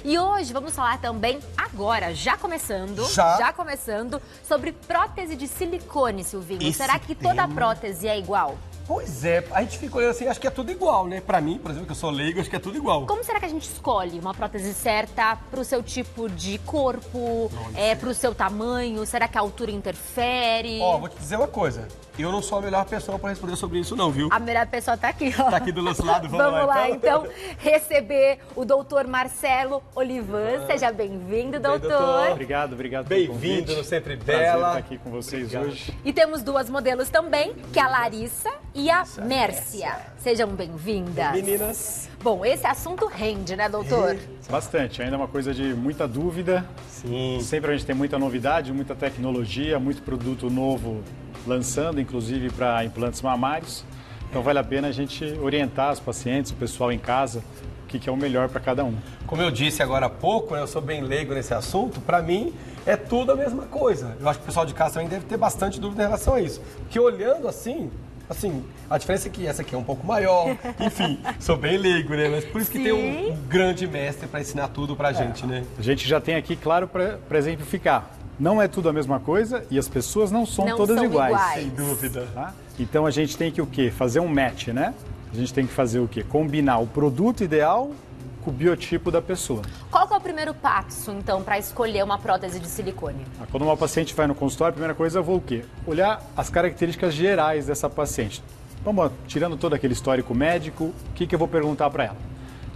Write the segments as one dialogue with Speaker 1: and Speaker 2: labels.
Speaker 1: E hoje vamos falar também, agora, já começando, sobre prótese de silicone, Silvinho. Será que toda prótese é igual?
Speaker 2: Pois é, a gente fica olhando assim, acho que é tudo igual, né? Pra mim, por exemplo, que eu sou leigo, acho que é tudo igual.
Speaker 1: Como será que a gente escolhe uma prótese certa pro seu tipo de corpo, pro seu tamanho? Será que a altura interfere?
Speaker 2: Ó, vou te dizer uma coisa. Eu não sou a melhor pessoa pra responder sobre isso não, viu?
Speaker 1: A melhor pessoa tá aqui, ó.
Speaker 2: Tá aqui do nosso lado,
Speaker 1: vamos lá então, receber o doutor Marcelo Olivan. Seja bem-vindo, doutor.
Speaker 3: Obrigado pelo
Speaker 2: Bem-vindo no Sempre Bela.
Speaker 3: Prazer estar aqui com vocês hoje.
Speaker 1: E temos duas modelos também, que é a Larissa e a Mércia. Sejam bem-vindas.
Speaker 2: Meninas.
Speaker 1: Bom, esse assunto rende, né, doutor?
Speaker 3: Bastante, ainda é uma coisa de muita dúvida.
Speaker 2: Sim.
Speaker 3: Sempre a gente tem muita novidade, muita tecnologia, muito produto novo lançando, inclusive para implantes mamários. Então vale a pena a gente orientar os pacientes, o pessoal em casa, o que é o melhor para cada um.
Speaker 2: Como eu disse agora há pouco, né, eu sou bem leigo nesse assunto, pra mim é tudo a mesma coisa. Eu acho que o pessoal de casa também deve ter bastante dúvida em relação a isso. Porque olhando assim, a diferença é que essa aqui é um pouco maior, enfim, sou bem leigo, né? Mas por isso que tem um grande mestre para ensinar tudo pra gente, né?
Speaker 3: A gente já tem aqui, claro, para exemplificar. Não é tudo a mesma coisa e as pessoas não são todas iguais.
Speaker 2: Sem dúvida.
Speaker 3: Tá? Então a gente tem que o quê? Fazer um match, né? A gente tem que fazer o quê? Combinar o produto ideal com o biotipo da pessoa.
Speaker 1: Qual que é o primeiro passo, então, para escolher uma prótese de silicone?
Speaker 3: Quando uma paciente vai no consultório, a primeira coisa eu vou o quê? Olhar as características gerais dessa paciente. Vamos lá, tirando todo aquele histórico médico, o que eu vou perguntar para ela?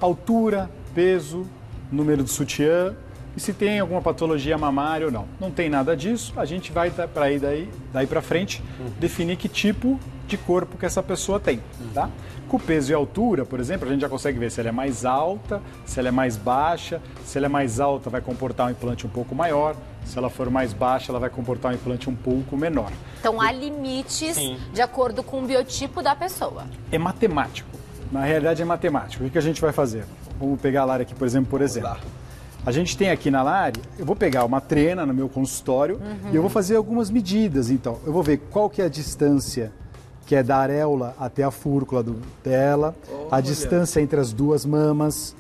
Speaker 3: Altura, peso, número de sutiã e se tem alguma patologia mamária ou não. Não tem nada disso, a gente vai daí para frente definir que tipo de corpo que essa pessoa tem, tá? Com peso e altura, por exemplo, a gente já consegue ver se ela é mais alta, se ela é mais baixa. Se ela é mais alta, vai comportar um implante um pouco maior. Se ela for mais baixa, ela vai comportar um implante um pouco menor.
Speaker 1: Então, há limites de acordo com o biotipo da pessoa.
Speaker 3: É matemático. Na realidade, é matemático. O que a gente vai fazer? Vamos pegar a Lari aqui, por exemplo. A gente tem aqui na Lari, eu vou pegar uma trena no meu consultório e eu vou fazer algumas medidas. Então, eu vou ver qual que é a distância que é da areola até a fúrcula dela, a distância entre as duas mamas,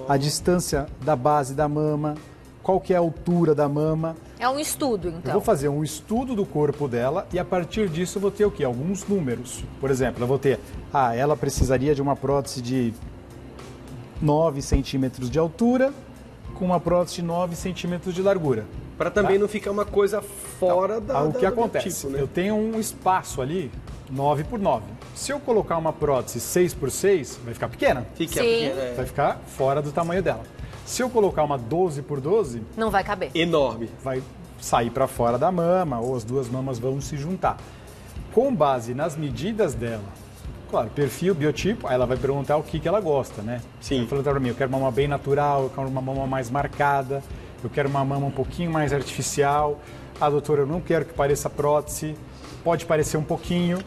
Speaker 3: a distância da base da mama, qual que é a altura da mama.
Speaker 1: É um estudo, então.
Speaker 3: Eu vou fazer um estudo do corpo dela e a partir disso eu vou ter o quê? Alguns números. Por exemplo, eu vou ter, ela precisaria de uma prótese de 9 centímetros de altura com uma prótese de 9 centímetros de largura.
Speaker 2: Para também não ficar uma coisa fora
Speaker 3: o que acontece?
Speaker 2: Tipo, né?
Speaker 3: Eu tenho um espaço ali 9 por 9. Se eu colocar uma prótese 6 por 6, vai ficar pequena. Vai ficar fora do tamanho dela. Se eu colocar uma 12 por 12,
Speaker 1: não vai caber.
Speaker 2: Enorme.
Speaker 3: Vai sair para fora da mama ou as duas mamas vão se juntar. Com base nas medidas dela, claro, perfil, biotipo, aí ela vai perguntar o que ela gosta, né?
Speaker 2: Sim.
Speaker 3: Ela falou para mim, eu quero uma mama bem natural, eu quero uma mama mais marcada, eu quero uma mama um pouquinho mais artificial. Doutora, eu não quero que pareça prótese, pode parecer um pouquinho.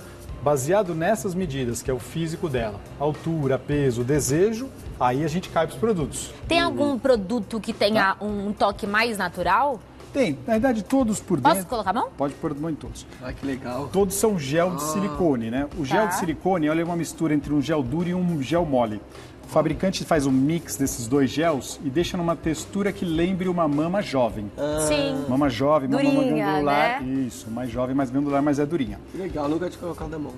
Speaker 3: Baseado nessas medidas, que é o físico dela, altura, peso, desejo, aí a gente cai para os produtos.
Speaker 1: Tem algum produto que tenha um toque mais natural?
Speaker 3: Tem, na verdade todos por dentro.
Speaker 1: Posso colocar a mão?
Speaker 3: Pode pôr a mão em todos.
Speaker 2: Que legal.
Speaker 3: Todos são gel de silicone, né? O gel de silicone, é uma mistura entre um gel duro e um gel mole. O fabricante faz um mix desses dois gels e deixa numa textura que lembre uma mama jovem.
Speaker 1: Sim.
Speaker 3: Mama jovem, uma mama glandular.
Speaker 1: Né?
Speaker 3: Isso, mais jovem, mais glandular, mas é durinha.
Speaker 2: Que legal, nunca tinha colocado a mão.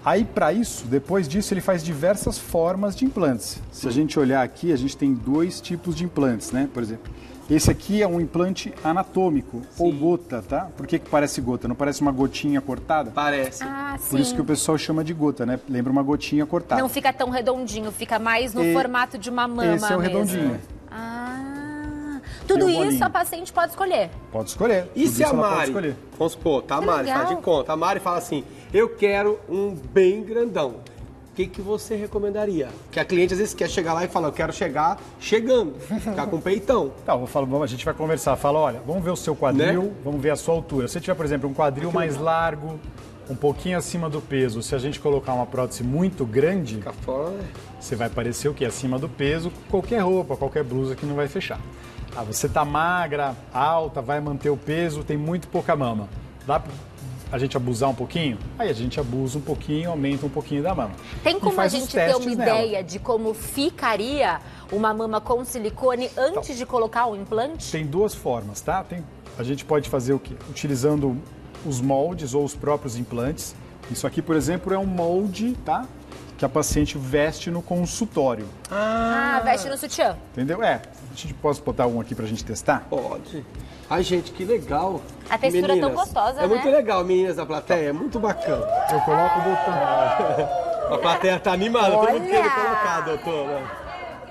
Speaker 3: Aí, para isso, depois disso, ele faz diversas formas de implantes. Se a gente olhar aqui, a gente tem dois tipos de implantes, né? Por exemplo, esse aqui é um implante anatômico, ou gota, tá? Por que parece gota? Não parece uma gotinha cortada?
Speaker 2: Parece.
Speaker 1: Sim.
Speaker 3: Por isso que o pessoal chama de gota, né? Lembra uma gotinha cortada.
Speaker 1: Não fica tão redondinho, fica mais no formato de uma mama
Speaker 3: Esse é o redondinho.
Speaker 1: Tudo isso a paciente pode escolher?
Speaker 3: Pode escolher.
Speaker 2: E se a Mari, vamos supor, a Mari faz de conta, a Mari fala assim, eu quero um bem grandão. O que você recomendaria? Que a cliente às vezes quer chegar lá e fala, eu quero chegar chegando, ficar com peitão.
Speaker 3: Tá, a gente vai conversar, fala, olha, vamos ver o seu quadril,
Speaker 2: né?
Speaker 3: Vamos ver a sua altura. Se tiver, por exemplo, um quadril mais largo, um pouquinho acima do peso, se a gente colocar uma prótese muito grande,
Speaker 2: fica fora, né?
Speaker 3: Você vai parecer o quê? Acima do peso, qualquer roupa, qualquer blusa que não vai fechar. Você tá magra, alta, vai manter o peso, tem muito pouca mama. a gente abusar um pouquinho, aí a gente abusa um pouquinho, aumenta um pouquinho da mama.
Speaker 1: Tem como a gente ter uma ideia de como ficaria uma mama com silicone antes de colocar o implante?
Speaker 3: Tem duas formas, tá? A gente pode fazer o quê? Utilizando os moldes ou os próprios implantes. Isso aqui, por exemplo, é um molde, tá? Que a paciente veste no consultório.
Speaker 1: Veste no sutiã.
Speaker 3: Entendeu? A gente pode botar um aqui pra gente testar?
Speaker 2: Pode. Ai, gente, que legal.
Speaker 1: A textura é tão gostosa, né?
Speaker 2: É muito legal, meninas da plateia, é muito bacana.
Speaker 3: Eu coloco o botão.
Speaker 2: A plateia tá animada, todo mundo querendo colocar, doutora.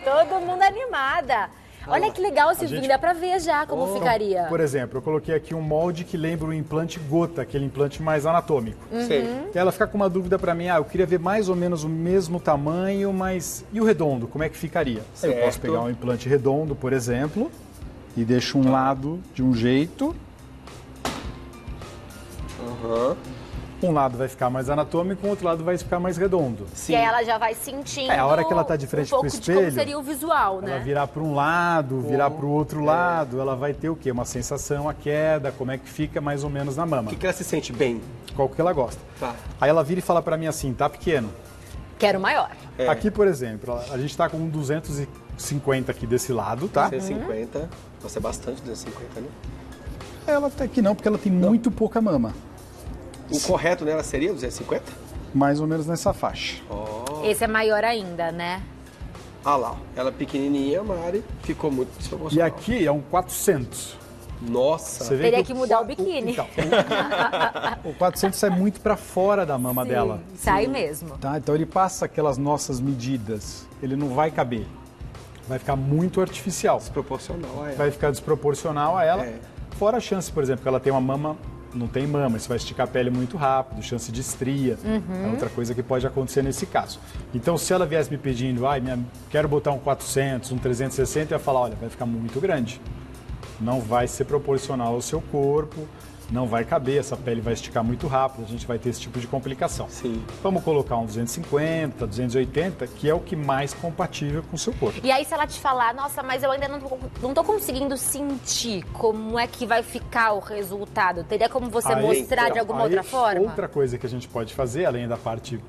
Speaker 1: Todo mundo animada. Olha que legal, Silvinho, dá pra ver já como ficaria.
Speaker 3: Por exemplo, eu coloquei aqui um molde que lembra o implante gota, aquele implante mais anatômico.
Speaker 2: Sim.
Speaker 3: E ela fica com uma dúvida pra mim, eu queria ver mais ou menos o mesmo tamanho, mas e o redondo, como é que ficaria? Aí eu posso pegar um implante redondo, por exemplo, e deixo um lado de um jeito. Um lado vai ficar mais anatômico, o outro lado vai ficar mais redondo.
Speaker 1: Sim. E aí ela já vai sentindo
Speaker 3: a hora que ela tá de frente pro espelho,
Speaker 1: de como seria o visual, né?
Speaker 3: Ela virar para um lado, virar para o outro lado, ela vai ter o quê? Uma sensação, a queda, como é que fica mais ou menos na mama.
Speaker 2: O que ela se sente bem?
Speaker 3: Qual que ela gosta.
Speaker 2: Tá.
Speaker 3: Aí ela vira e fala para mim assim, tá pequeno.
Speaker 1: Quero maior.
Speaker 3: Aqui, por exemplo, a gente tá com um 250 aqui desse lado, tá?
Speaker 2: 250. Nossa, é bastante 250, né?
Speaker 3: Ela até que não, porque ela tem muito pouca mama.
Speaker 2: O correto nela seria 250?
Speaker 3: Mais ou menos nessa faixa.
Speaker 1: Esse é maior ainda, né?
Speaker 2: Ah lá, ela pequenininha, Mari, ficou muito desproporcional.
Speaker 3: E aqui é um 400.
Speaker 2: Nossa.
Speaker 3: Você vê
Speaker 1: Teria que mudar o biquíni.
Speaker 3: O 400 sai muito para fora da mama dela.
Speaker 1: Sai mesmo.
Speaker 3: Tá? Então ele passa aquelas nossas medidas, ele não vai caber. Vai ficar muito artificial.
Speaker 2: Desproporcional a ela.
Speaker 3: Vai ficar desproporcional a ela. Fora a chance, por exemplo, que ela tem uma mama, não tem mama, isso vai esticar a pele muito rápido, chance de estria. É outra coisa que pode acontecer nesse caso. Então, se ela viesse me pedindo, quero botar um 400, um 360, eu ia falar, olha, vai ficar muito grande. Não vai ser proporcional ao seu corpo, não vai caber, essa pele vai esticar muito rápido, a gente vai ter esse tipo de complicação.
Speaker 2: Sim.
Speaker 3: Vamos colocar um 250, 280, que é o que mais compatível com o seu corpo.
Speaker 1: E aí se ela te falar, nossa, mas eu ainda não tô conseguindo sentir como é que vai ficar o resultado, teria como você mostrar de alguma outra forma?
Speaker 3: Outra coisa que a gente pode fazer, além da parte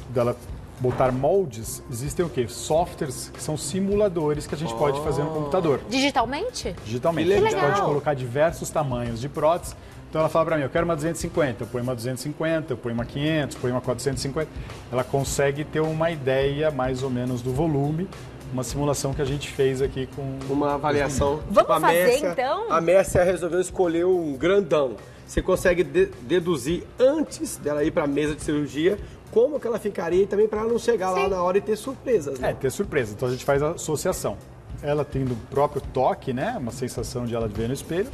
Speaker 3: dela botar moldes, existem o quê? Softwares que são simuladores que a gente pode fazer no computador.
Speaker 1: Digitalmente?
Speaker 3: Digitalmente.
Speaker 1: Que
Speaker 3: A gente
Speaker 1: legal.
Speaker 3: pode colocar diversos tamanhos de prótese. Então ela fala para mim, eu quero uma 250, eu ponho uma 250, eu ponho uma 500, eu ponho uma 450. Ela consegue ter uma ideia mais ou menos do volume, uma simulação que a gente fez aqui com...
Speaker 2: Uma avaliação.
Speaker 1: Vamos fazer,
Speaker 2: Mércia,
Speaker 1: então?
Speaker 2: A Mércia resolveu escolher um grandão. Você consegue deduzir antes dela ir para a mesa de cirurgia como que ela ficaria e também para ela não chegar lá na hora e ter surpresas, né?
Speaker 3: Ter surpresa. Então a gente faz a associação. Ela tendo o próprio toque, né? Uma sensação de ela ver no espelho,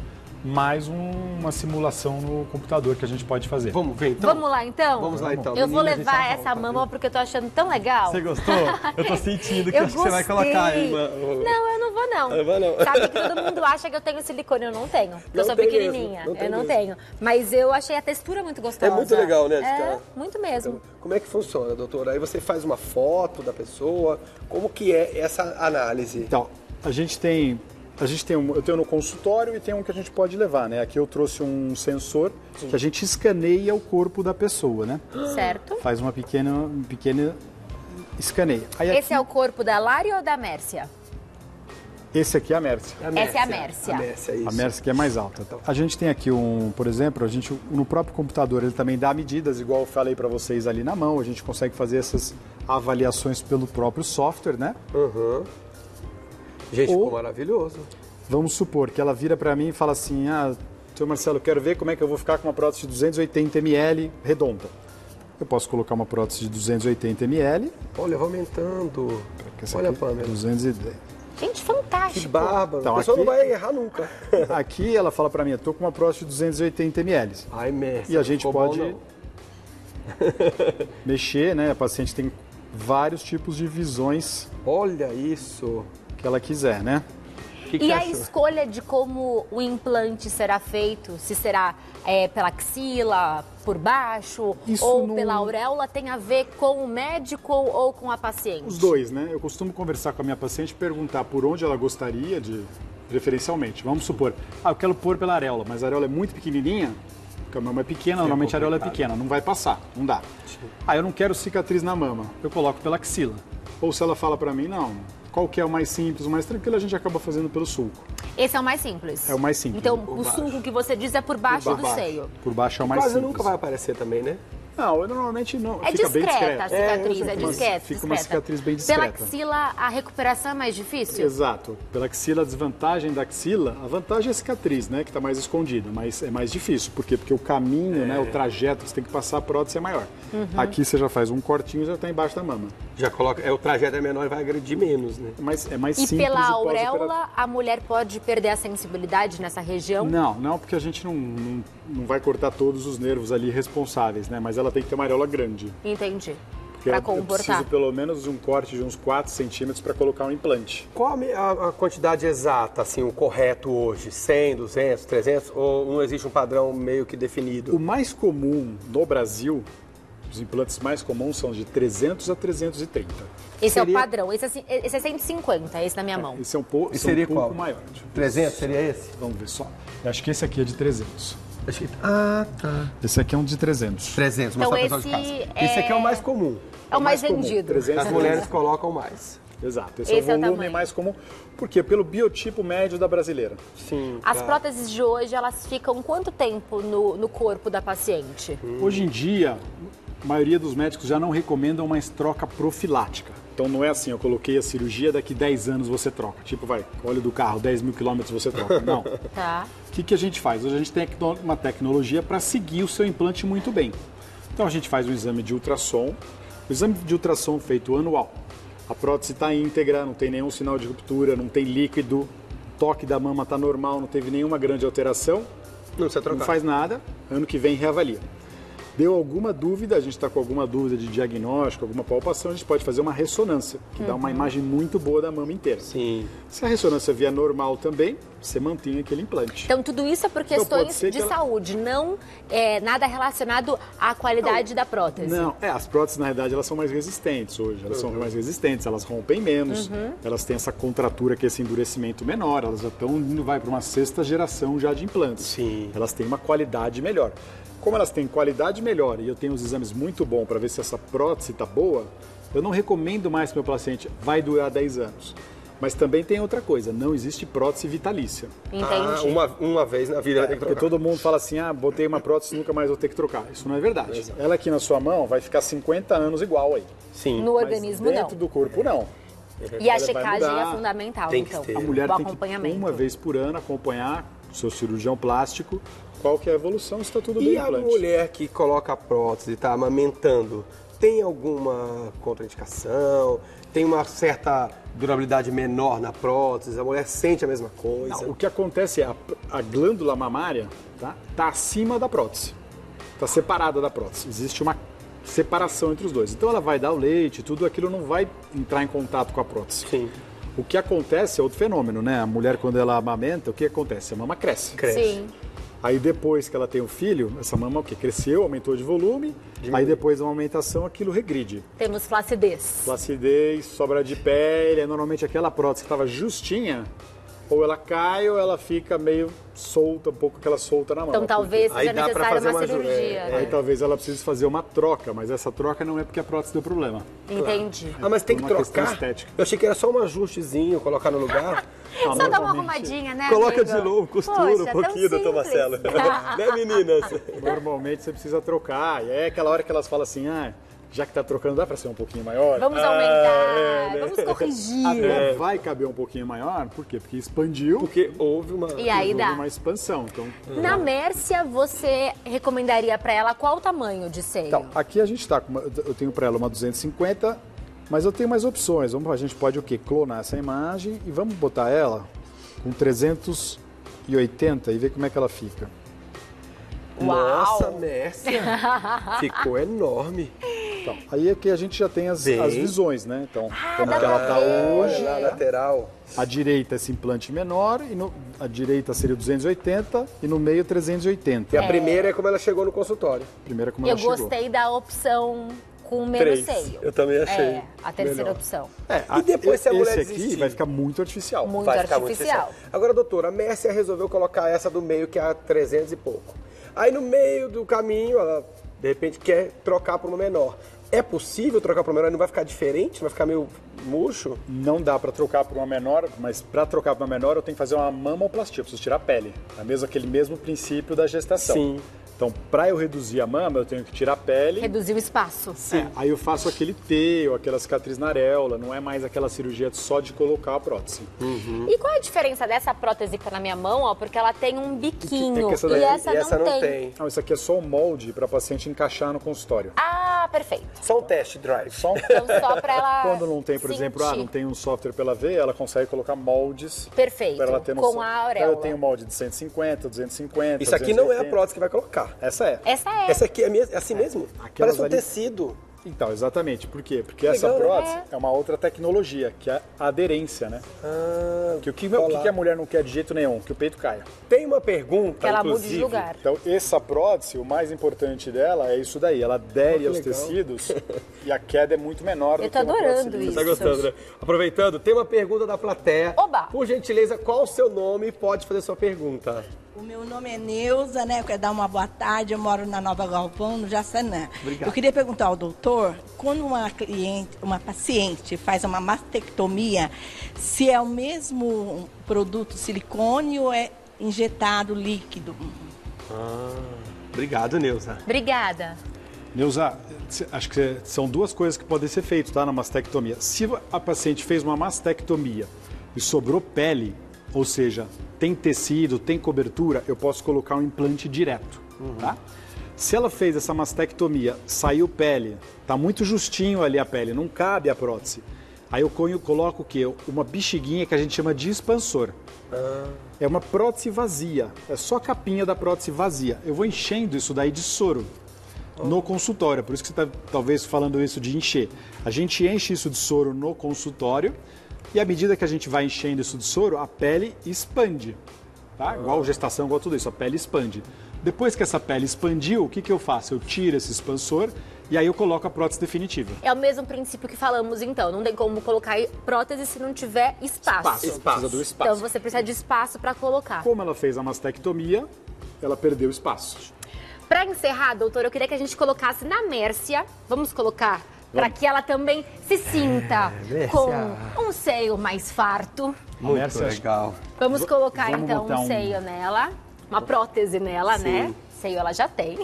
Speaker 3: mais uma simulação no computador que a gente pode fazer.
Speaker 2: Vamos ver então?
Speaker 1: Vamos lá então?
Speaker 2: Vamos lá então.
Speaker 1: Eu vou
Speaker 2: Menina,
Speaker 1: levar
Speaker 2: deixa
Speaker 1: essa mama porque eu tô achando tão legal.
Speaker 2: Você gostou? Eu tô sentindo que
Speaker 1: Eu
Speaker 2: acho que você vai colocar aí.
Speaker 1: Não, eu não vou não.
Speaker 2: Eu vou não.
Speaker 1: Sabe que todo mundo acha que eu tenho silicone, eu não tenho. Porque eu sou
Speaker 2: tem
Speaker 1: pequenininha.
Speaker 2: mesmo, não tem
Speaker 1: Eu não
Speaker 2: mesmo.
Speaker 1: tenho. Mas eu achei a textura muito gostosa.
Speaker 2: É muito legal, né?
Speaker 1: Muito mesmo.
Speaker 2: Como é que funciona, doutora? Aí você faz uma foto da pessoa, como que é essa análise?
Speaker 3: Então, eu tenho no consultório e tem um que a gente pode levar, né? Aqui eu trouxe um sensor que a gente escaneia o corpo da pessoa, né?
Speaker 1: Certo.
Speaker 3: Faz uma pequena escaneia. Aí
Speaker 1: Esse é o corpo da Lari ou da Mércia?
Speaker 3: Esse aqui é a Mércia.
Speaker 1: Essa é a Mércia.
Speaker 2: A Mércia, isso.
Speaker 3: A Mércia que é mais alta. A gente tem aqui por exemplo, no próprio computador ele também dá medidas, igual eu falei para vocês ali na mão, a gente consegue fazer essas avaliações pelo próprio software, né?
Speaker 2: Gente, ficou maravilhoso.
Speaker 3: Vamos supor que ela vira para mim e fala assim, seu Marcelo, eu quero ver como é que eu vou ficar com uma prótese de 280 ml redonda. Eu posso colocar uma prótese de 280 ml.
Speaker 2: Olha, vai aumentando. Olha, Pamela.
Speaker 3: 210.
Speaker 1: Gente, fantástico.
Speaker 2: Que barba.
Speaker 3: Então,
Speaker 2: a pessoa
Speaker 3: aqui-
Speaker 2: não vai errar nunca.
Speaker 3: Aqui ela fala para mim, eu tô com uma prótese de 280 ml.
Speaker 2: Ai, Mércia.
Speaker 3: E a gente
Speaker 2: ficou bom,
Speaker 3: pode
Speaker 2: não.
Speaker 3: mexer, né? A paciente tem vários tipos de visões
Speaker 2: Olha isso.
Speaker 3: que ela quiser, né?
Speaker 2: O que
Speaker 1: E
Speaker 2: que
Speaker 1: a
Speaker 2: achou?
Speaker 1: escolha de como o implante será feito, se será pela axila, por baixo,
Speaker 3: Isso
Speaker 1: ou
Speaker 3: não-
Speaker 1: pela auréola, tem a ver com o médico ou com a paciente?
Speaker 3: Os dois, né? Eu costumo conversar com a minha paciente e perguntar por onde ela gostaria de, preferencialmente. Vamos supor, eu quero pôr pela areola, mas a areola é muito pequenininha, porque a mama é pequena, normalmente a areola é pequena, não vai passar, não dá. Eu não quero cicatriz na mama, eu coloco pela axila. Ou se ela fala pra mim, não, qual que é o mais simples, o mais tranquilo, a gente acaba fazendo pelo sulco.
Speaker 1: Esse é o mais simples?
Speaker 3: É o mais simples.
Speaker 1: Então, o sulco que você diz é por baixo do seio?
Speaker 3: Por baixo é o mais
Speaker 2: simples.
Speaker 3: simples.
Speaker 2: Nunca vai aparecer também, né?
Speaker 3: Não, normalmente não.
Speaker 1: É
Speaker 3: fica
Speaker 1: discreta
Speaker 3: bem discreta.
Speaker 1: a cicatriz, é discreta.
Speaker 3: Fica uma cicatriz bem discreta.
Speaker 1: Pela axila, a recuperação é mais difícil?
Speaker 3: Exato. Pela axila, a desvantagem da axila, a vantagem é a cicatriz, né, que está mais escondida, mas é mais difícil. Por quê? Porque o caminho, né, o trajeto que você tem que passar a prótese é maior. Aqui você já faz um cortinho e já está embaixo da mama.
Speaker 2: Já coloca, o trajeto é menor e vai agredir menos, né?
Speaker 3: Mas é mais
Speaker 1: simples.
Speaker 3: E
Speaker 1: pela auréola, a mulher pode perder a sensibilidade nessa região?
Speaker 3: Não, porque a gente não vai cortar todos os nervos ali responsáveis, né? Mas ela tem que ter uma areola grande.
Speaker 1: Entendi.
Speaker 3: Para comportar. Eu preciso pelo menos de um corte de uns 4 centímetros para colocar um implante.
Speaker 2: Qual a quantidade exata, assim, o correto hoje? 100, 200, 300? Ou não existe um padrão meio que definido?
Speaker 3: O mais comum no Brasil, os implantes mais comuns são de 300 a 330.
Speaker 1: Esse é o padrão. Esse é 150, esse na minha mão.
Speaker 3: Esse é um pouco maior.
Speaker 2: 300 seria esse?
Speaker 3: Vamos ver só. Eu acho que esse aqui é de 300.
Speaker 2: Ah, tá.
Speaker 3: Esse aqui é um de 300.
Speaker 2: 300, mas
Speaker 1: então
Speaker 2: esse aqui é o mais comum.
Speaker 1: É o mais vendido.
Speaker 3: 300.
Speaker 2: As mulheres colocam mais.
Speaker 3: Exato, esse é o volume mais comum. Por quê? Pelo biotipo médio da brasileira.
Speaker 2: Sim.
Speaker 1: As próteses de hoje, elas ficam quanto tempo no corpo da paciente?
Speaker 3: Hoje em dia, a maioria dos médicos já não recomendam uma troca profilática. Então não é assim, eu coloquei a cirurgia, daqui 10 anos você troca. Tipo, óleo do carro, 10 mil quilômetros você troca. Não.
Speaker 1: Tá.
Speaker 3: O que a gente faz? Hoje a gente tem uma tecnologia para seguir o seu implante muito bem. Então a gente faz um exame de ultrassom. O exame de ultrassom feito anual. A prótese está íntegra, não tem nenhum sinal de ruptura, não tem líquido, o toque da mama está normal, não teve nenhuma grande alteração.
Speaker 2: Não precisa trocar.
Speaker 3: Não faz nada, ano que vem reavalia. Deu alguma dúvida, a gente está com alguma dúvida de diagnóstico, alguma palpação, a gente pode fazer uma ressonância, que dá uma imagem muito boa da mama inteira.
Speaker 2: Sim.
Speaker 3: Se a ressonância vier normal também, você mantém aquele implante.
Speaker 1: Então tudo isso é por questões de saúde, não nada relacionado à qualidade da prótese.
Speaker 3: Não, as próteses na realidade elas são mais resistentes hoje, elas são mais resistentes, elas rompem menos, elas têm essa contratura que é esse endurecimento menor, elas já estão indo para uma 6ª geração já de implantes.
Speaker 2: Sim.
Speaker 3: Elas têm uma qualidade melhor. Como elas têm qualidade melhor e eu tenho os exames muito bons para ver se essa prótese está boa, eu não recomendo mais para o meu paciente, vai durar 10 anos. Mas também tem outra coisa, não existe prótese vitalícia.
Speaker 1: Entendi.
Speaker 2: Uma vez na vida tem que trocar.
Speaker 3: Porque todo mundo fala assim, botei uma prótese e nunca mais vou ter que trocar. Isso não é verdade. Exato. Ela aqui na sua mão vai ficar 50 anos igual aí.
Speaker 2: Sim.
Speaker 1: No organismo não.
Speaker 3: Dentro do corpo não.
Speaker 1: E a checagem é fundamental,
Speaker 2: tem que
Speaker 1: então.
Speaker 2: ter.
Speaker 3: A mulher tem que uma vez por ano acompanhar o seu cirurgião plástico, qual que é a evolução, se está tudo bem.
Speaker 2: E a mulher que coloca a prótese e está amamentando, tem alguma contraindicação? Tem uma certa durabilidade menor na prótese? A mulher sente a mesma coisa?
Speaker 3: Não, o que acontece é a glândula mamária tá acima da prótese, está separada da prótese. Existe uma separação entre os dois. Então ela vai dar o leite, tudo aquilo não vai entrar em contato com a prótese.
Speaker 2: Sim.
Speaker 3: O que acontece é outro fenômeno, né? A mulher, quando ela amamenta, o que acontece? A mama cresce.
Speaker 1: Sim.
Speaker 3: Aí depois que ela tem o filho, essa mama cresceu, aumentou de volume, aí depois da aumentação aquilo regride.
Speaker 1: Temos flacidez.
Speaker 3: Flacidez, sobra de pele, normalmente aquela prótese que estava justinha, ou ela cai ou ela fica meio solta, um pouco aquela solta na mão.
Speaker 1: Então talvez seja necessária uma cirurgia.
Speaker 3: Aí talvez ela precise fazer uma troca, mas essa troca não é porque a prótese deu problema.
Speaker 1: Entendi.
Speaker 2: Mas tem que trocar? Eu achei que era só um ajustezinho, colocar no lugar.
Speaker 1: Só dá uma arrumadinha, né,
Speaker 2: coloca
Speaker 1: amigo?
Speaker 2: de novo, costura um pouquinho, doutor Marcelo. Né, meninas?
Speaker 3: Normalmente você precisa trocar, e é aquela hora que elas falam assim, já que tá trocando, dá para ser um pouquinho maior?
Speaker 1: Vamos aumentar, vamos corrigir.
Speaker 3: Até vai caber um pouquinho maior, por quê? Porque expandiu.
Speaker 2: Porque houve uma,
Speaker 3: uma expansão. Então,
Speaker 1: na Mércia, você recomendaria para ela qual tamanho de seio?
Speaker 3: Então, aqui a gente tá com eu tenho para ela uma 250, mas eu tenho mais opções. A gente pode clonar essa imagem e vamos botar ela com 380 e ver como é que ela fica.
Speaker 1: Uau.
Speaker 2: Nossa, Mércia! Ficou enorme.
Speaker 3: Então, aí é que a gente já tem as visões, né? Então, como
Speaker 1: dá
Speaker 3: que ela tá hoje,
Speaker 2: na lateral.
Speaker 3: A direita esse implante menor, e a direita seria 280 e no meio 380.
Speaker 2: E a primeira é como ela chegou no consultório.
Speaker 1: Eu gostei da opção com menos seio.
Speaker 2: Eu também achei.
Speaker 1: A terceira opção.
Speaker 2: E depois se a mulher
Speaker 3: esse aqui vai ficar muito artificial.
Speaker 1: Muito artificial.
Speaker 2: Agora, doutora, a Mércia resolveu colocar essa do meio, que é a 300 e pouco. Aí no meio do caminho, ela de repente quer trocar por uma menor. É possível trocar por uma menor? Não vai ficar diferente? Não vai ficar meio murcho?
Speaker 3: Não dá para trocar por uma menor, mas para trocar por uma menor eu tenho que fazer uma mamoplastia, eu preciso tirar a pele. Aquele mesmo princípio da gestação.
Speaker 2: Sim.
Speaker 3: Então, para eu reduzir a mama, eu tenho que tirar a pele.
Speaker 1: Reduzir o espaço.
Speaker 3: Sim. Aí eu faço aquele T ou aquela cicatriz na areola, não é mais aquela cirurgia só de colocar a prótese.
Speaker 1: E qual é a diferença dessa prótese que tá na minha mão, ó? Porque ela tem um biquinho
Speaker 3: essa
Speaker 1: e essa não tem.
Speaker 3: Não, isso aqui é só um molde para paciente encaixar no consultório.
Speaker 1: Ah, perfeito.
Speaker 2: Só um test drive.
Speaker 1: Então só pra ela
Speaker 3: Quando não tem, por exemplo, não tem um software pela veia, ela consegue colocar moldes.
Speaker 1: Perfeito.
Speaker 3: Para ela ter noção.
Speaker 1: Com a auréola.
Speaker 3: Então eu tenho molde de 150, 250,
Speaker 2: Isso aqui
Speaker 3: 280.
Speaker 2: não é a prótese que vai colocar.
Speaker 3: Essa é.
Speaker 2: Essa aqui é assim mesmo? Parece um tecido.
Speaker 3: Então, exatamente. Por quê? Porque essa prótese é uma outra tecnologia, que é a aderência, né? O que a mulher não quer de jeito nenhum? Que o peito caia.
Speaker 2: Tem uma pergunta,
Speaker 1: que ela
Speaker 2: inclusive.
Speaker 1: mude de lugar.
Speaker 3: Então, essa prótese, o mais importante dela é isso daí. Ela adere aos tecidos e a queda é muito menor do que uma prótese.
Speaker 1: Eu tô adorando isso.
Speaker 2: Você tá gostando, né? Aproveitando, tem uma pergunta da plateia.
Speaker 1: Oba!
Speaker 2: Por gentileza, qual o seu nome? Pode fazer sua pergunta.
Speaker 4: O meu nome é Neuza, né? Eu quero dar uma boa tarde. Eu moro na Nova Galvão, no Jaçanã.
Speaker 2: Obrigado.
Speaker 4: Eu queria perguntar ao doutor, quando uma paciente faz uma mastectomia, se é o mesmo produto silicone ou é injetado líquido?
Speaker 2: Obrigado, Neuza.
Speaker 1: Obrigada.
Speaker 3: Neuza, acho que são duas coisas que podem ser feitas, tá, na mastectomia. Se a paciente fez uma mastectomia e sobrou pele, ou seja, tem tecido, tem cobertura, eu posso colocar um implante direto, tá? Se ela fez essa mastectomia, saiu pele, tá muito justinho ali a pele, não cabe a prótese. Aí eu coloco o quê? Uma bexiguinha que a gente chama de expansor. É uma prótese vazia, é só a capinha da prótese vazia. Eu vou enchendo isso daí de soro no consultório, por isso que você está talvez falando isso de encher. A gente enche isso de soro no consultório e à medida que a gente vai enchendo isso de soro, a pele expande, tá? Igual gestação, igual tudo isso, a pele expande. Depois que essa pele expandiu, o que eu faço? Eu tiro esse expansor e aí eu coloco a prótese definitiva.
Speaker 1: É o mesmo princípio que falamos, então. Não tem como colocar prótese se não tiver espaço.
Speaker 3: Precisa do espaço.
Speaker 1: Então você precisa de espaço para colocar.
Speaker 3: Como ela fez a mastectomia, ela perdeu espaço.
Speaker 1: Para encerrar, doutor, eu queria que a gente colocasse na Mércia. Vamos colocar? Para que ela também se sinta com um seio mais farto.
Speaker 2: Muito legal.
Speaker 1: Vamos colocar então um seio nela, uma prótese nela, né? Seio ela já tem.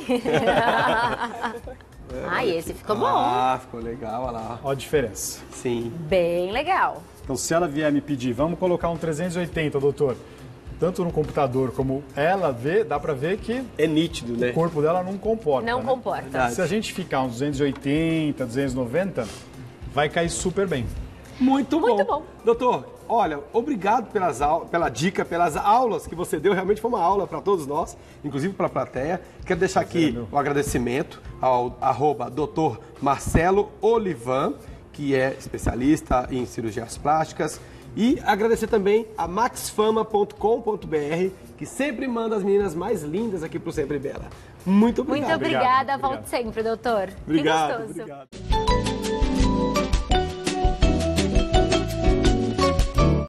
Speaker 1: Esse ficou bom.
Speaker 2: Ficou legal, olha lá.
Speaker 3: Olha a diferença.
Speaker 2: Sim.
Speaker 1: Bem legal.
Speaker 3: Então, se ela vier me pedir, vamos colocar um 380, doutor. Tanto no computador como ela vê, dá pra ver que
Speaker 2: é nítido, né?
Speaker 3: O corpo dela não comporta.
Speaker 1: Não
Speaker 3: né?
Speaker 1: comporta.
Speaker 3: Se a gente ficar uns 280, 290, vai cair super bem.
Speaker 2: Muito bom. Doutor, olha, obrigado pela dica, pelas aulas que você deu. Realmente foi uma aula para todos nós, inclusive para a plateia. Quero deixar aqui o agradecimento ao @Dr. Marcelo Olivan, que é especialista em cirurgias plásticas. E agradecer também a maxfama.com.br, que sempre manda as meninas mais lindas aqui pro Sempre Bela. Muito obrigado.
Speaker 1: Muito obrigada. Volte sempre, doutor.
Speaker 2: Obrigado.
Speaker 1: Que gostoso.
Speaker 2: Obrigado.